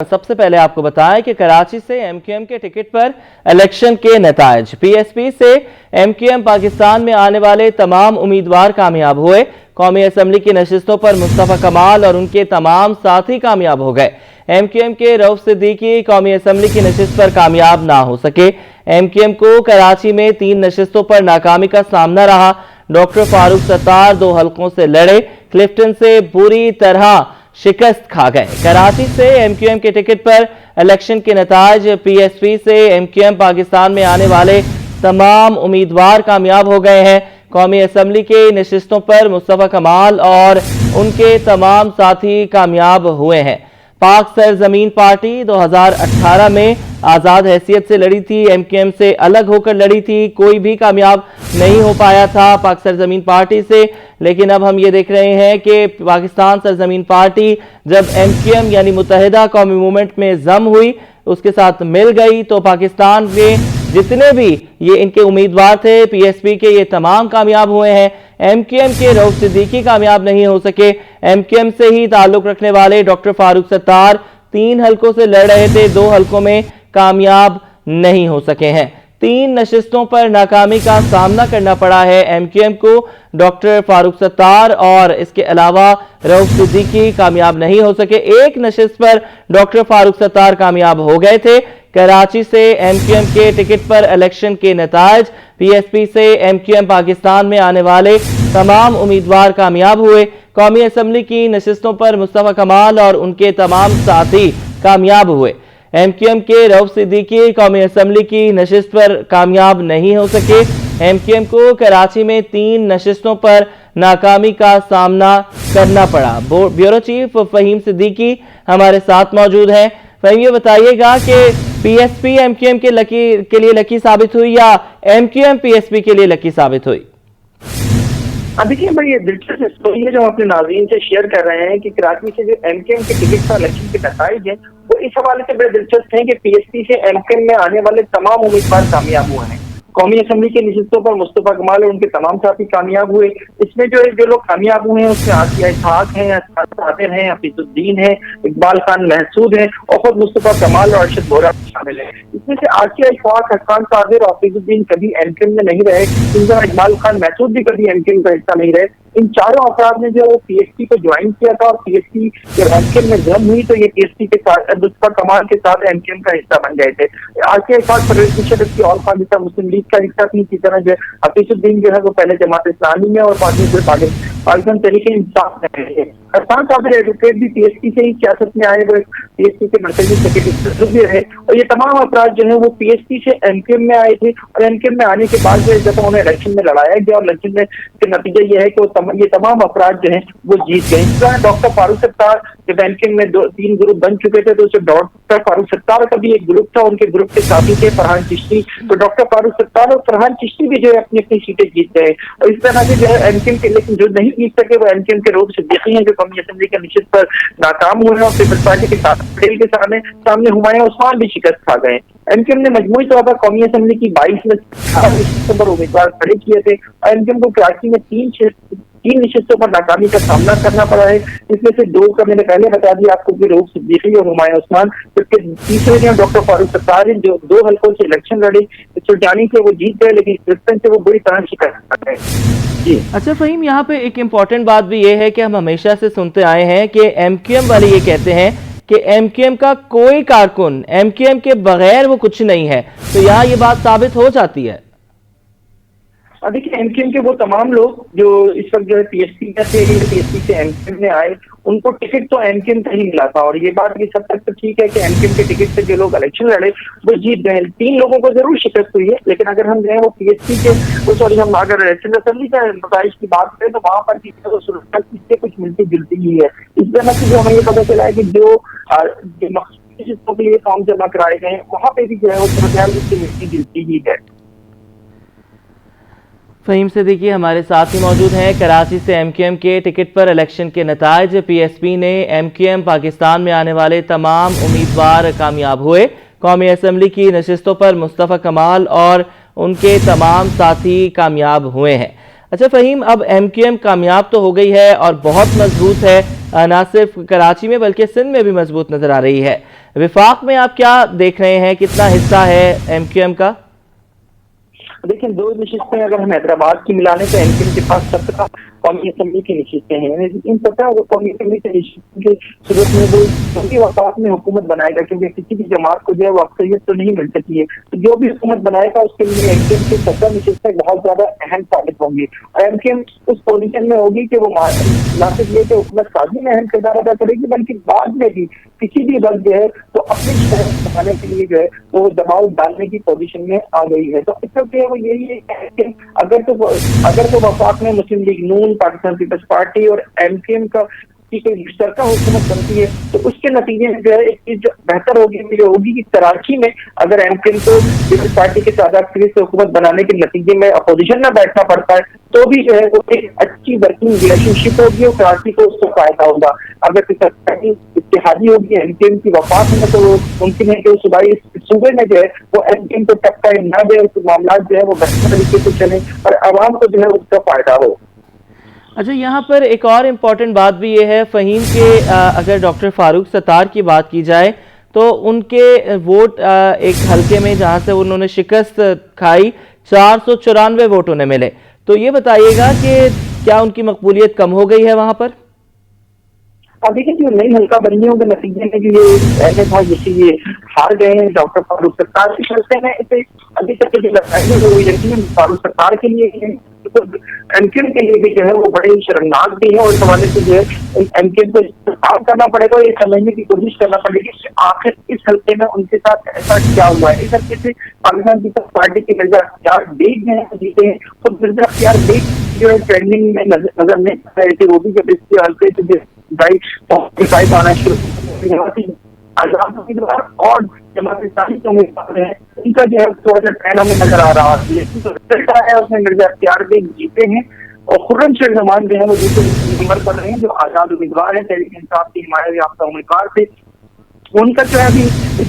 सबसे पहले आपको बताएं कि कराची से एमक्यूएम के टिकट पर इलेक्शन के नताइज। पीएसपी से एमक्यूएम पाकिस्तान में आने वाले तमाम उम्मीदवार कामयाब हुए। कौमी असम्बली की नशिस्तों पर मुस्तफा कमाल और उनके तमाम साथी कामयाब हो गए। एमक्यूएम के रऊफ सिद्दीकी कौमी असम्बली की नशिस्त पर कामयाब ना हो सके। एमक्यूएम को कराची में 3 नशिस्तों पर नाकामी का सामना रहा। डॉक्टर फारूक सत्तार 2 हलकों से लड़े, क्लिफ्टन से बुरी तरह शिकस्त खा गए। कराची से एमक्यूएम के टिकट पर इलेक्शन के नताइज। पीएसपी से एमक्यूएम पाकिस्तान में आने वाले तमाम उम्मीदवार कामयाब हो गए हैं। कौमी असम्बली के नशिस्तों पर मुस्तफा कमाल और उनके तमाम साथी कामयाब हुए हैं। पाक सरजमीन पार्टी 2018 में आज़ाद हैसियत से लड़ी थी, एमक्यूएम से अलग होकर लड़ी थी, कोई भी कामयाब नहीं हो पाया था पाक सरजमीन पार्टी से। लेकिन अब हम ये देख रहे हैं कि पाकिस्तान सरजमीन पार्टी जब एमक्यूएम यानी मुत्तहिदा कौमी मूवमेंट में जम हुई, उसके साथ मिल गई, तो पाकिस्तान में जितने भी ये इनके उम्मीदवार थे पीएसपी के, ये तमाम कामयाब हुए हैं। एमक्यूएम के रऊफ सिद्दीकी कामयाब नहीं हो सके। एमक्यूएम से ही ताल्लुक रखने वाले डॉक्टर फारूक सत्तार 3 हलकों से लड़ रहे थे, 2 हलकों में कामयाब नहीं हो सके हैं। 3 नशिस्तों पर नाकामी का सामना करना पड़ा है एमक्यूएम को। डॉक्टर फारूक सत्तार और इसके अलावा रऊफ सिद्दीकी कामयाब नहीं हो सके। 1 नशिस्त पर डॉक्टर फारूक सत्तार कामयाब हो गए थे। कराची से एमक्यूएम के टिकट पर इलेक्शन के नताइज। पीएसपी से एमक्यूएम पाकिस्तान में आने वाले तमाम उम्मीदवार कामयाब हुए। कौमी असम्बली की नशिस्तों पर मुस्तफा कमाल और उनके तमाम साथी कामयाब हुए। एमक्यूएम के रऊफ सिद्दीकी कौमी असम्बली की नशिस्त पर कामयाब नहीं हो सके। एमक्यूएम को कराची में 3 नशिस्तों पर नाकामी का सामना करना पड़ा। ब्यूरो चीफ फहीम सिद्दीकी हमारे साथ मौजूद हैं। फहीम, ये बताइएगा कि पीएसपी एमक्यूएम के लिए लकी साबित हुई या एमक्यूएम पीएसपी के लिए लकी साबित हुई? देखिए, बड़ी दिलचस्प स्टोरी है जो हम अपने नाज़रीन से शेयर कर रहे हैं कि कराची से जो एमक्यूएम के टिकट पर इलेक्शन के नताइज हैं वो इस हवाले से बड़े दिलचस्प हैं कि पीएसपी से एमक्यूएम में आने वाले तमाम उम्मीदवार कामयाब हुए हैं। कौमी असम्बली की नशिस्तों पर मुस्तफा कमाल और उनके तमाम साथी कामयाब हुए। इसमें जो लोग कामयाब हुए हैं उसमें आसिया इसहाक हैं, साबिर हैं, हफीजुद्दीन हैं, इकबाल खान महसूद हैं और खुद मुस्तफा कमाल और अरशद बोरा शामिल हैं। इसमें से आसिया इसहाक, हसन साबिर और हफीजुद्दीन कभी एमक्यूएम में नहीं रहे। इस तरह इकबाल खान महसूद भी कभी एमक्यूएम का हिस्सा नहीं रहे। इन चारों अफराद ने जो वो पीएसपी को ज्वाइन किया था और पीएसपी जब एमक्यूएम में जम हुई तो ये पीएसपी के साथ मुस्तफा कमाल के साथ एमक्यूएम का हिस्सा बन गए थे। आसिया इसहाक परवेज मुशर्रफ की ऑल पाकिस्तान मुस्लिम लीग का हिस्सा थी। इसी तरह जो हफीजुद्दीन जो है वो पहले जमात इस्लामी में और पाकिस्तान तहरीक इंसाफ में रहे। हसन साबिर एडवोकेट भी पीएसपी से ही सियासत में आए, वो पीएसपी के मरकजी सेक्रेटरी भी रहे। और ये तमाम अफराद जो है वो पीएसपी से एमक्यूएम में आए थे और एमक्यूएम में आने के बाद जो जब उन्हें इलेक्शन में लड़ाया गया और इलेक्शन में नतीजा ये है कि ये तमाम अफराद जो हैं वो जीत गए। इस तरह डॉक्टर फारूक सत्तार जब एमक्यूएम में 3 ग्रुप बन चुके थे तो उससे डॉक्टर फारूक सत्तार का भी एक ग्रुप था, उनके ग्रुप के साथी थे फरहान चिश्ती। तो डॉक्टर फारूक सत्तार और फरहान चिश्ती भी जो है अपनी अपनी सीटें जीत गए। और इस तरह से जो है एमक्यूएम के, लेकिन जो नहीं जीत सके वो एमक्यूएम के रऊफ सिद्दीकी हैं जो कौमी असम्बली के नशिस्त पर नाकाम हुए और पीपल्स पार्टी के सामने हुमायूं उस्मान भी शिकस्त खा गए। एमक्यूएम ने मजमूई तौर पर कौमी असम्बली की 22 नशिस्तों पर उम्मीदवार खड़े किए थे और एमक्यूएम को कराची में 3 नशिस्तों पर नाकामी का सामना करना पड़ा है। इसमें से 2 का मैंने पहले बता दिया आपको कि रऊफ सिद्दीकी और हुमायूं उस्मान, जबकि तीसरे जो डॉक्टर फारूक सत्तार जो 2 हलकों से इलेक्शन लड़े, सुल्तानी से वो जीत गए लेकिन क्रिस्टन से वो बुरी तरह शिकस्त गए। जी अच्छा फहीम, यहाँ पे एक इम्पॉर्टेंट बात भी ये है कि हम हमेशा से सुनते आए हैं कि एमक्यूएम वाले ये कहते हैं कि एमक्यूएम का कोई कारकुन एमक्यूएम के बगैर वो कुछ नहीं है, तो यहाँ ये बात साबित हो जाती है। देखिए, एमक्यूएम के वो तमाम लोग जो इस वक्त जो है पीएसपी में थे, पीएसपी से एमक्यूएम में आए, उनको टिकट तो एमक्यूएम का ही मिला था। और ये बात सब तक तो ठीक है कि एमक्यूएम के टिकट से जो लोग इलेक्शन लड़े वो जीत गए। 3 लोगों को जरूर शिकस्त हुई है, लेकिन अगर हम जो है वो पीएसपी के हम अगर असम्बली का नताइज की बात करें तो वहां पर इससे कुछ मिलती जुलती ही है। इस तरह से जो हमें ये पता चला है कि जो मखसूस के लिए फॉर्म जमा कराए गए वहां पे भी जो है वो मिलती जुलती ही है। फहीम सिद्दीकी हमारे साथ ही मौजूद हैं। कराची से एमक्यूएम के टिकट पर इलेक्शन के नताइज। पीएसपी ने एमक्यूएम पाकिस्तान में आने वाले तमाम उम्मीदवार कामयाब हुए। कौमी असम्बली की नशिस्तों पर मुस्तफा कमाल और उनके तमाम साथी कामयाब हुए हैं। اچھا فہیم، اب MQM کامیاب تو ہو گئی ہے اور بہت مضبوط ہے، نہ صرف کراچی میں بلکہ سندھ میں بھی مضبوط نظر آ رہی ہے۔ وفاق میں آپ کیا دیکھ رہے ہیں، کتنا حصہ ہے MQM کا؟ دیکھیں، دو نشستیں اگر ہم حیدرآباد کی ملا لیں تو MQM کے پاس 17 قومی اسمبلی کی نشستیں ہیں۔ ان 17 قومی اسمبلی کی نشستوں کی صورت میں وہ قومی وفاق میں حکومت بنائے گا، کیونکہ کسی بھی جماعت کو جو ہے وہ اکثریت تو نہیں مل سکتی ہے، تو جو بھی حکومت بنائے گا اس کے لیے MQM کی 17 نشستیں بہت زیادہ اہم ثابت ہوں گی، اور MQM اس پوزیشن میں ہوگی کہ وہ نہ صرف یہ کہ حکومت سازی میں اہم کردار ادا کرے گی، بلکہ بعد میں بھی کسی بھی وقت جو ہے تو اپنے شہر بنانے کے لیے جو ہے وہ دباؤ ڈالنے کی پوزیشن میں آ گئی ہے۔ تو اس وقت وہ یہی ہے کہ اگر تو وفاق میں مسلم لیگ نون، پاکستان پیپلز پارٹی اور MQM کا کی کوئی مشترکہ حکومت بنتی ہے تو اس کے نتیجے میں جو ہے ایک چیز جو بہتر ہوگی وہ یہ ہوگی کہ کراچی میں اگر MQM کو پیپلز پارٹی کے ساتھ اکثریت سے حکومت بنانے کے نتیجے میں اپوزیشن میں بیٹھنا پڑتا ہے تو بھی جو ہے وہ ایک اچھی ورکنگ ریلیشن شپ ہوگی اور کراچی کو اس سے فائدہ ہوگا۔ اگر اتحادی ہوگی MQM کی وفاق میں تو ممکن ہے کہ صوبائی صوبے میں جو ہے وہ MQM کو ٹکر نہ دے، اس معاملات جو ہے وہ بہتر طریقے سے چلیں اور عوام کو جو ہے اس کا فائدہ ہو۔ اچھا، یہاں پر ایک اور امپورٹنٹ بات بھی یہ ہے فہیم کہ اگر ڈاکٹر فاروق ستار کی بات کی جائے تو ان کے ووٹ ایک حلقے میں جہاں سے انہوں نے شکست کھائی 494 ووٹ انہیں ملے، تو یہ بتائیے گا کہ کیا ان کی مقبولیت کم ہو گئی ہے وہاں پر؟ اب دیکھیں جو نئی حلقہ بندیوں کے نتیجے میں جو یہ ہار گئے ہیں ڈاکٹر فاروق ستار کی شرطیں ہیں، اسے ابھی تک جو لڑائی ہوئی رہتی ہے فاروق ستار کے لیے MQM کے لیے بھی جو ہے وہ بڑے شرمناک بھی ہیں، اور اس حوالے سے جو ہے MQM کو استعمال کرنا پڑے گا، یہ سمجھنے کی کوشش کرنا پڑے گی کہ آخر اس حلقے میں ان کے ساتھ ایسا کیا ہوا ہے۔ اس حلقے سے پاکستان پیپلز پارٹی کے مرزا اختیار بیگ جو ہے جیتے ہیں، تو مرزا اختیار بیگ جو ہے ٹرینڈنگ میں نظر نہیں آ رہے تھے، وہ بھی جب اس کے حلقے سے آنا شروع آزاد امیدوار اور جماعت اسلامی کے امیدوار ہیں، ان کا جو ہے تھوڑا سا ٹرین ہمیں نظر آ رہا ہے، لیکن جو رزلٹ آیا ہے اس میں مرزا اختیار بیگ جیتے ہیں اور خرم شیخ زمان جو ہے وہ دوسرے نمبر پر رہے ہیں، جو آزاد امیدوار ہیں، تحریک انصاف کی حمایت یافتہ امیدوار تھے۔ ان کا جو ہے ابھی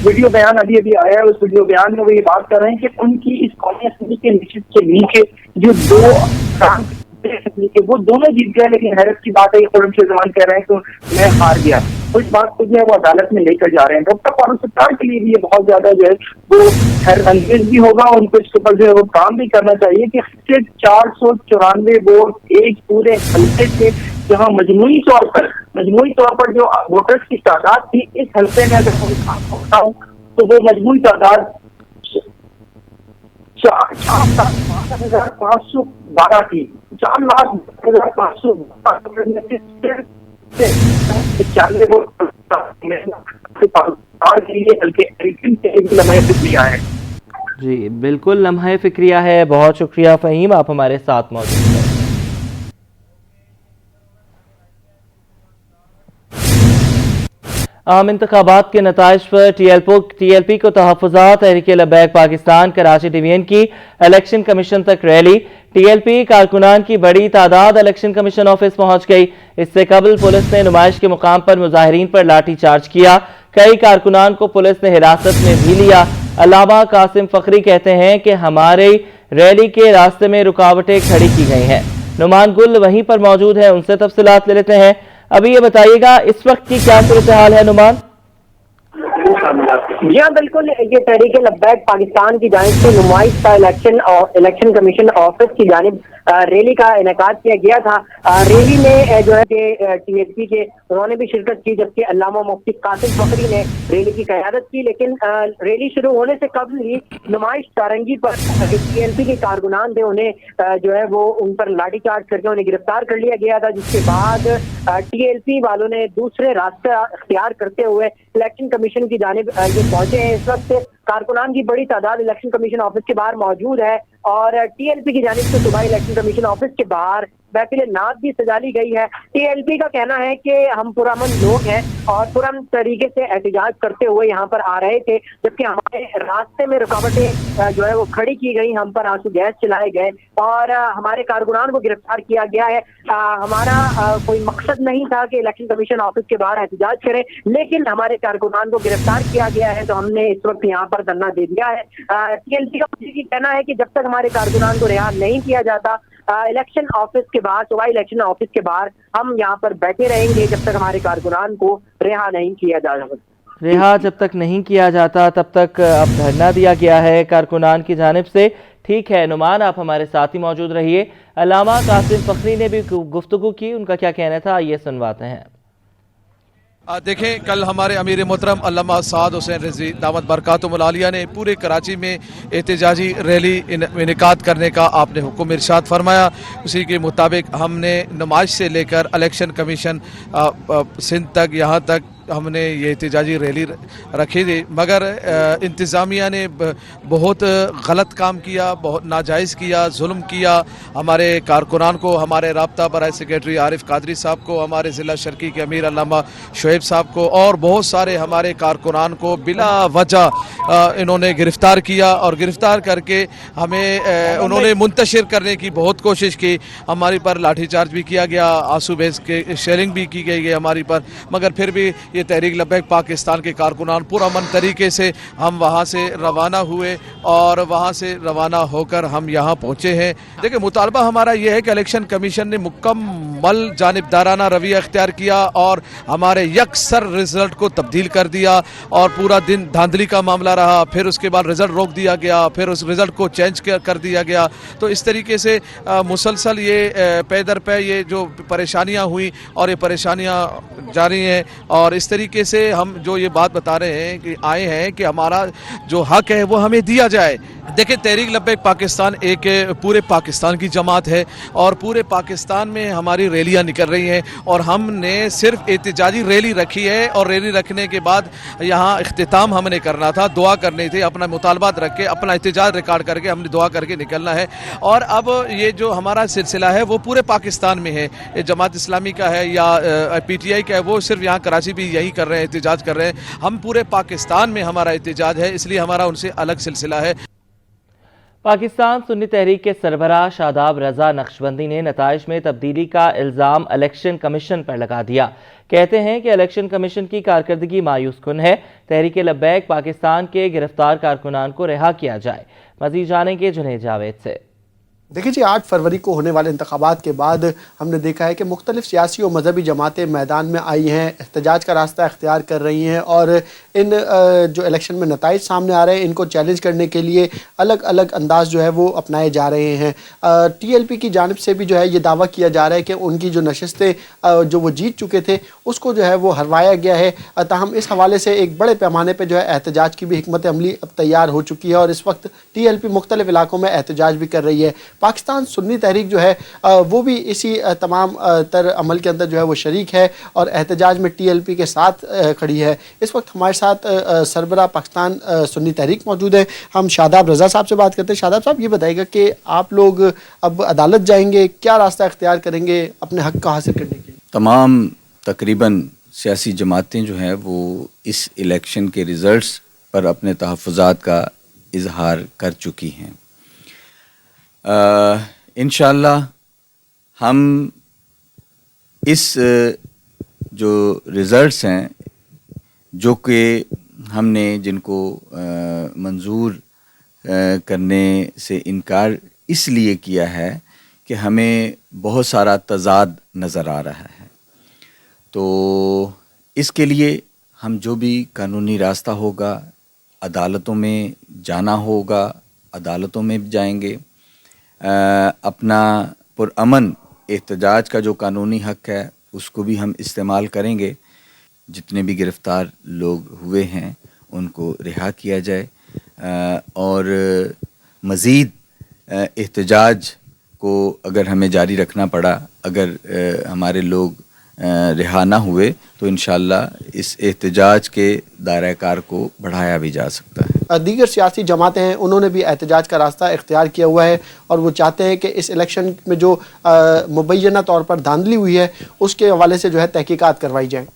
ویڈیو بیان ابھی آیا ہے، اس ویڈیو بیان میں وہ یہ بات کر رہے ہیں کہ ان کی اس قومی اسمبلی کے نشست کے نیچے جو دو وہ دونوں جیت گئے، لیکن حیرت کی بات ہے یہ خرم شیخ زمان کہہ رہے ہیں کہ میں ہار گیا، اس بات کو جو ہے وہ عدالت میں لے کر جا رہے ہیں۔ ڈاکٹر فاروق ستار کے لیے بھی یہ بہت زیادہ جو ہے وہ حیرت انگیز بھی ہوگا، ان کو اس کے اوپر جو ہے وہ کام بھی کرنا چاہیے کہ 494 ووٹ ایک پورے حلقے سے جہاں مجموعی طور پر جو ووٹرز کی تعداد تھی اس حلقے میں اگر میں بتاؤں تو وہ مجموعی تعداد 4,05,512 تھی، 4,05,512 جی بالکل، لمحہ فکریہ ہے۔ بہت شکریہ فہیم، آپ ہمارے ساتھ موجود ہیں۔ عام انتخابات کے نتائج پر ٹی ایل پی کو تحفظات، تحریک لبیک پاکستان کراچی ڈویژن کی الیکشن کمیشن تک ریلی، ٹی ایل پی کارکنان کی بڑی تعداد الیکشن کمیشن آفس پہنچ گئی۔ اس سے قبل پولیس نے نمائش کے مقام پر مظاہرین پر لاٹھی چارج کیا، کئی کارکنان کو پولیس نے حراست میں بھی لیا۔ علامہ قاسم فخری کہتے ہیں کہ ہماری ریلی کے راستے میں رکاوٹیں کھڑی کی گئی ہیں۔ نعمان گل وہیں پر موجود ہیں، ان سے تفصیلات لے لیتے ہیں۔ ابھی یہ بتائیے گا اس وقت کی کیا صورتحال ہے نعمان؟ جی ہاں بالکل، یہ تحریک لبیک پاکستان کی جانب سے نمائش کا الیکشن کمیشن آفس کی جانب ریلی کا انعقاد کیا گیا تھا۔ ریلی میں جو ہے کہ ٹی ایل پی کے انہوں نے بھی شرکت کی، جبکہ علامہ مفتی قاسم فخری نے ریلی کی قیادت کی، لیکن ریلی شروع ہونے سے قبل ہی نمائش سارنگی پر ٹی ایل پی کے کارکنان تھے، انہیں جو ہے وہ ان پر لاٹھی چارج کر کے انہیں گرفتار کر لیا گیا تھا، جس کے بعد ٹی ایل پی والوں نے دوسرے راستے اختیار کرتے ہوئے الیکشن کمیشن کی جانب یہ پہنچے ہیں۔ اس وقت کارکنان کی بڑی تعداد الیکشن کمیشن آفس کے باہر موجود ہے، اور ٹی ایل پی کی جانب سے صوبائی الیکشن کمیشن آفس کے باہر محفل نعت بھی سجا لی گئی ہے۔ ٹی ایل پی کا کہنا ہے کہ ہم پرامن لوگ ہیں اور پرامن طریقے سے احتجاج کرتے ہوئے یہاں پر آ رہے تھے، جبکہ ہمارے راستے میں رکاوٹیں جو ہے وہ کھڑی کی گئی، ہم پر آنسو گیس چلائے گئے اور ہمارے کارکنان کو گرفتار کیا گیا ہے۔ ہمارا کوئی مقصد نہیں تھا کہ الیکشن کمیشن آفس کے باہر احتجاج کریں، لیکن ہمارے کارکنان کو گرفتار کیا گیا ہے، تو ہم نے اس وقت یہاں پر دھرنا دے دیا ہے۔ ٹی ایل پی کا کہنا ہے کہ جب تک ہمارے کارکنان کو رہا نہیں کیا جاتا इलेक्शन ऑफिस के बाहर, सूबाई इलेक्शन ऑफिस के बाहर हम यहाँ पर बैठे रहेंगे जब तक हमारे कारकुनान को रिहा नहीं किया जा सकता। रिहा जब तक नहीं किया जाता तब तक अब धरना दिया गया है कारकुनान की जानिब से। ठीक है नुमान, आप हमारे साथ ही मौजूद रहिए। अल्लामा कासिम फखरी ने भी गुफ्तगू की, उनका क्या कहना था ये सुनवाते हैं। देखें, कल हमारे अमीर मोहतरम अल्लामा साद हुसैन रिजवी दामत बरकातुहुल आलिया ने पूरे कराची में एहतजाजी रैली इनेकाद करने का आपने हुक्म इरशाद फरमाया। उसी के मुताबिक हमने नुमाइश से लेकर इलेक्शन कमीशन सिंध तक, यहाँ तक हमने ये एहतजाजी रैली रखी थी, मगर इंतज़ामिया ने बहुत गलत काम किया, बहुत नाजायज़ किया, जुल्म किया। हमारे कारकुनान को, हमारे राब्ता बराए सेक्रेटरी आरिफ कादरी साहब को, हमारे ज़िला शर्की के अमीर अल्लामा शुएब साहब को और बहुत सारे हमारे कारकुनान को बिला वजह इन्होंने गिरफ़्तार किया और गिरफ़्तार करके हमें उन्होंने मुंतशिर करने की बहुत कोशिश की। हमारी पर लाठीचार्ज भी किया गया, आंसू गैस के शेलिंग भी की गई हमारी पर, मगर फिर भी ये तहरीक लब्बैक पाकिस्तान के कारकुनान पुरअमन तरीके से हम वहाँ से रवाना हुए और वहाँ से रवाना होकर हम यहाँ पहुँचे हैं। देखिए, मुतालबा हमारा ये है कि इलेक्शन कमीशन ने मुकम्मल जानिबदाराना रवैया अख्तियार किया और हमारे यकसर रिजल्ट को तब्दील कर दिया और पूरा दिन धांधली का मामला रहा। फिर उसके बाद रिजल्ट रोक दिया गया, फिर उस रिजल्ट को चेंज कर दिया गया। तो इस तरीके से मुसलसल ये पे दर पे ये जो परेशानियाँ हुई और ये परेशानियाँ जारी हैं और इस तरीके से हम जो ये बात बता रहे हैं कि आए हैं कि हमारा जो हक है वो हमें दिया जाए। देखिए, तहरीक लब्बैक पाकिस्तान एक पूरे पाकिस्तान की जमात है और पूरे पाकिस्तान में हमारी रैलियां निकल रही हैं और हमने सिर्फ एहतजाजी रैली रखी है और रैली रखने के बाद यहाँ इख्तिताम हमने करना था, दुआ करनी थी, अपना मुतालबात रख के, अपना एहतजाज रिकॉर्ड करके हमने दुआ करके निकलना है। और अब ये जो हमारा सिलसिला है वो पूरे पाकिस्तान में है, ये जमात इस्लामी का है या PTI का है, वो सिर्फ यहाँ कराची भी यही कर रहे हैं, एहतजाज कर रहे हैं। हम पूरे पाकिस्तान में हमारा एहतजाज है, इसलिए हमारा उनसे अलग सिलसिला है। पाकिस्तान सुन्नी तहरीक के सरबराह शादाब रजा नक्शबंदी ने नताइज में तब्दीली का इल्ज़ाम इलेक्शन कमीशन पर लगा दिया। कहते हैं कि इलेक्शन कमीशन की कारकर्दगी मायूस कुन है। तहरीक लब्बैक पाकिस्तान के गिरफ्तार कारकुनान को रिहा किया जाए। मज़ीद जानेंगे जुनैद जावेद से। देखिए जी, 8 फरवरी को होने वाले इंतखाबात के बाद हमने देखा है कि मुख्तलिफ सियासी और मजहबी जमातें मैदान में आई हैं, एहतजाज का रास्ता इख्तियार कर रही हैं और इन जो इलेक्शन में नताइज सामने आ रहे हैं इनको चैलेंज करने के लिए अलग अलग अंदाज जो है वो अपनाए जा रहे हैं। TLP की जानिब से भी जो है ये दावा किया जा रहा है कि उनकी जो नशस्तें जो वो जीत चुके थे उसको जो है वो हरवाया गया है। ताहम इस हवाले से एक बड़े पैमाने पर जो है एहतजाज की भी हिकमत अमली अब तैयार हो चुकी है और इस वक्त TLP मुख्तलिफ इलाकों में एहतजाज भी कर रही है। पाकिस्तान सुन्नी तहरीक जो है वो भी इसी तमाम तर अमल के अंदर जो है वो शरीक है और एहतजाज में TLP के साथ खड़ी है। इस वक्त हमारे साथ सरबराह पाकिस्तान सुन्नी तहरीक मौजूद है। हम शादाब रजा साहब से बात करते हैं। शादाब साहब, ये बताइएगा कि आप लोग अब अदालत जाएंगे, क्या रास्ता इख्तियार करेंगे अपने हक का हासिल करने के लिए? तमाम तकरीबन सियासी जमातें जो हैं वो इस इलेक्शन के रिज़ल्ट्स पर अपने तहफ़्फ़ुज़ात का इजहार कर चुकी हैं। इंशाअल्लाह हम इस जो रिज़ल्ट्स हैं जो कि हमने जिनको मंजूर करने से इनकार इसलिए किया है कि हमें बहुत सारा तज़ाद नज़र आ रहा है, तो इसके लिए हम जो भी कानूनी रास्ता होगा, अदालतों में जाना होगा, अदालतों में भी जाएंगे। अपना पुरअमन एहतजाज का जो कानूनी हक है उसको भी हम इस्तेमाल करेंगे। जितने भी गिरफ़्तार लोग हुए हैं उनको रिहा किया जाए और मज़ीद एहतजाज को अगर हमें जारी रखना पड़ा, अगर हमारे लोग रिहा ना हुए तो इंशाअल्लाह इस एहतजाज के दायरा कार को बढ़ाया भी जा सकता है। दीगर सियासी जमातें हैं उन्होंने भी एहतजाज का रास्ता इख्तियार किया हुआ है और वो चाहते हैं कि इस इलेक्शन में जो मुबैना तौर पर धांधली हुई है उसके हवाले से जो है तहकीकात करवाई जाए।